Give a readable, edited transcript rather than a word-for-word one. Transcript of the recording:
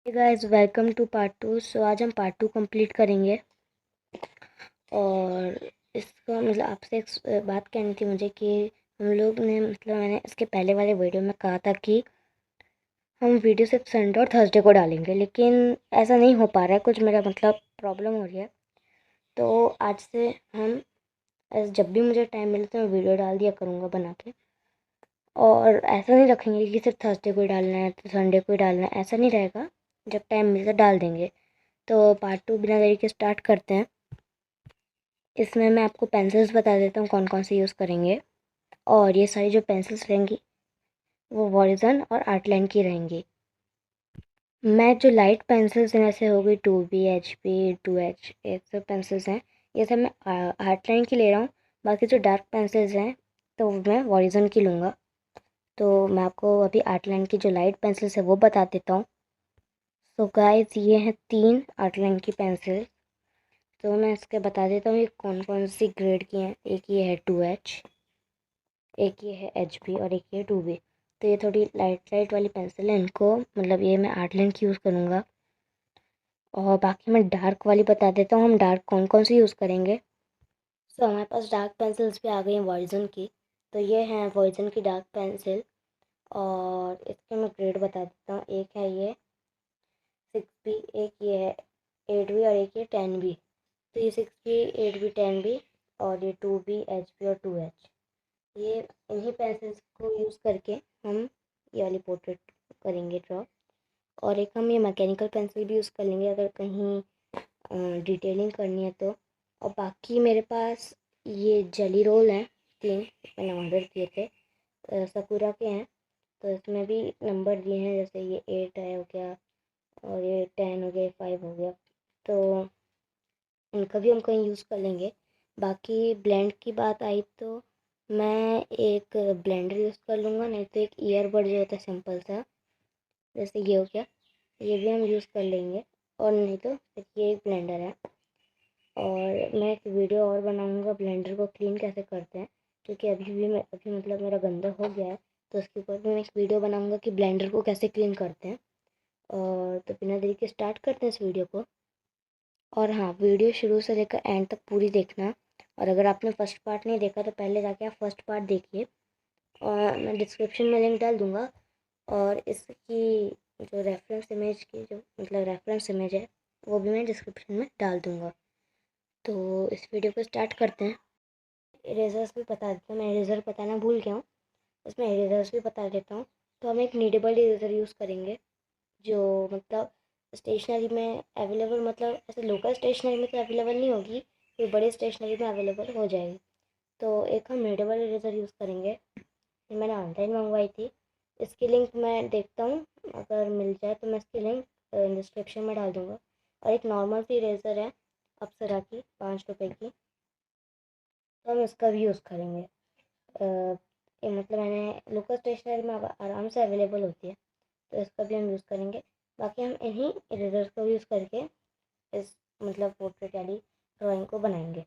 Guys welcome to part 2। So आज हम part 2 complete करेंगे। और इसका आपसे एक बात कहनी थी मुझे कि हम लोग ने मैंने इसके पहले वाले वीडियो में कहा था कि हम वीडियो सिर्फ संडे और थर्सडे को डालेंगे, लेकिन ऐसा नहीं हो पा रहा है। कुछ मेरा प्रॉब्लम हो रही है। तो आज से हम जब भी मुझे टाइम मिले तो मैं वीडियो डाल दिया करूँगा बना के। और ऐसा नहीं रखेंगे कि सिर्फ थर्सडे को ही डालना है तो संडे को ही डालना है, ऐसा नहीं रहेगा। जब टाइम मिले तो डाल देंगे। तो पार्ट 2 बिना देरी के स्टार्ट करते हैं। इसमें मैं आपको पेंसिल्स बता देता हूँ कौन कौन से यूज़ करेंगे। और ये सारी जो पेंसिल्स रहेंगी वो वॉरिजन और आर्टलाइन की रहेंगी। मैं जो लाइट पेंसिल्स हैं जैसे हो गई 2B HP 2H, ये सब पेंसिल्स हैं, ये सब मैं आर्टलाइन की ले रहा हूँ। बाकी जो डार्क पेंसिल्स हैं तो मैं वॉरिजन की लूँगा। तो मैं आपको अभी आर्टलाइन की जो लाइट पेंसिल्स है वो बता देता हूँ। सो गाइस, ये हैं 3 आर्टलाइन की पेंसिल। तो मैं इसके बता देता हूँ ये कौन कौन सी ग्रेड की हैं। एक ये है 2H, एक ये है HP और एक ये 2B। तो ये थोड़ी लाइट लाइट वाली पेंसिल है, इनको ये मैं आर्ट लाइन की यूज़ करूँगा। और बाकी मैं डार्क वाली बता देता हूँ हम डार्क कौन कौन सी यूज़ करेंगे। सो हमारे पास डार्क पेंसिल्स भी आ गई हैं वॉरिजन की। तो ये है वॉरिजन की डार्क पेंसिल। और इसके मैं ग्रेड बता देता हूँ। एक है ये 6B, एक ये है 8B और एक ये 10B। तो ये 6B 8B 10B और ये 2B HP और 2H, ये इन्हीं पेंसिल्स को यूज़ करके हम ये वाली पोर्ट्रेट करेंगे ड्रॉ। और एक हम ये मैकेनिकल पेंसिल भी यूज़ कर लेंगे अगर कहीं डिटेलिंग करनी है तो। और बाकी मेरे पास ये जेली रोल हैं 3, मैंने ऑर्डर किए थे, सकुरा के हैं। तो इसमें भी नंबर दिए हैं, जैसे ये 8 है हो गया और ये 10 हो गया, 5 हो गया। तो इनका भी हम कहीं यूज़ कर लेंगे। बाकी ब्लेंड की बात आई तो मैं एक ब्लेंडर यूज़ कर लूँगा, नहीं तो एक ईयरबड जो होता है सिंपल सा, जैसे ये हो गया, ये भी हम यूज़ कर लेंगे। और नहीं तो ये एक ब्लेंडर है। और मैं एक वीडियो और बनाऊँगा ब्लेंडर को क्लीन कैसे करते हैं, क्योंकि अभी मेरा गंदा हो गया है। तो उसके ऊपर भी मैं एक वीडियो बनाऊँगा कि ब्लेंडर को कैसे क्लीन करते हैं। और तो बिना देरी के स्टार्ट करते हैं इस वीडियो को। और हाँ, वीडियो शुरू से लेकर एंड तक पूरी देखना। और अगर आपने फर्स्ट पार्ट नहीं देखा तो पहले जाके आप फर्स्ट पार्ट देखिए, और मैं डिस्क्रिप्शन में लिंक डाल दूँगा। और इसकी जो रेफरेंस इमेज है वो भी मैं डिस्क्रिप्शन में डाल दूँगा। तो इस वीडियो को स्टार्ट करते हैं। इरेजर्स भी बता देता हूँ, मैं इरेज़र बताना भूल गया हूँ, इसमें इरेजर्स भी बता देता हूँ। तो हम एक नीडेबल इरेज़र यूज़ करेंगे जो स्टेशनरी में अवेलेबल, ऐसे लोकल स्टेशनरी में तो अवेलेबल नहीं होगी, कोई बड़ी स्टेशनरी में अवेलेबल हो जाएगी। तो एक हम रीडेबल इरेज़र यूज़ करेंगे, ये मैंने ऑनलाइन मंगवाई थी। इसकी लिंक मैं देखता हूँ, अगर मिल जाए तो मैं इसकी लिंक डिस्क्रिप्शन में डाल दूँगा। और एक नॉर्मल सी इरेज़र है अप्सरा की, 5 रुपये की, तो हम इसका भी यूज़ करेंगे। ये मैंने लोकल स्टेशनरी में आराम से अवेलेबल होती है, तो इसका भी हम यूज़ करेंगे। बाकी हम इन्हीं इरेजर्स को यूज़ करके इस पोर्ट्रेट वाली ड्राइंग को बनाएंगे।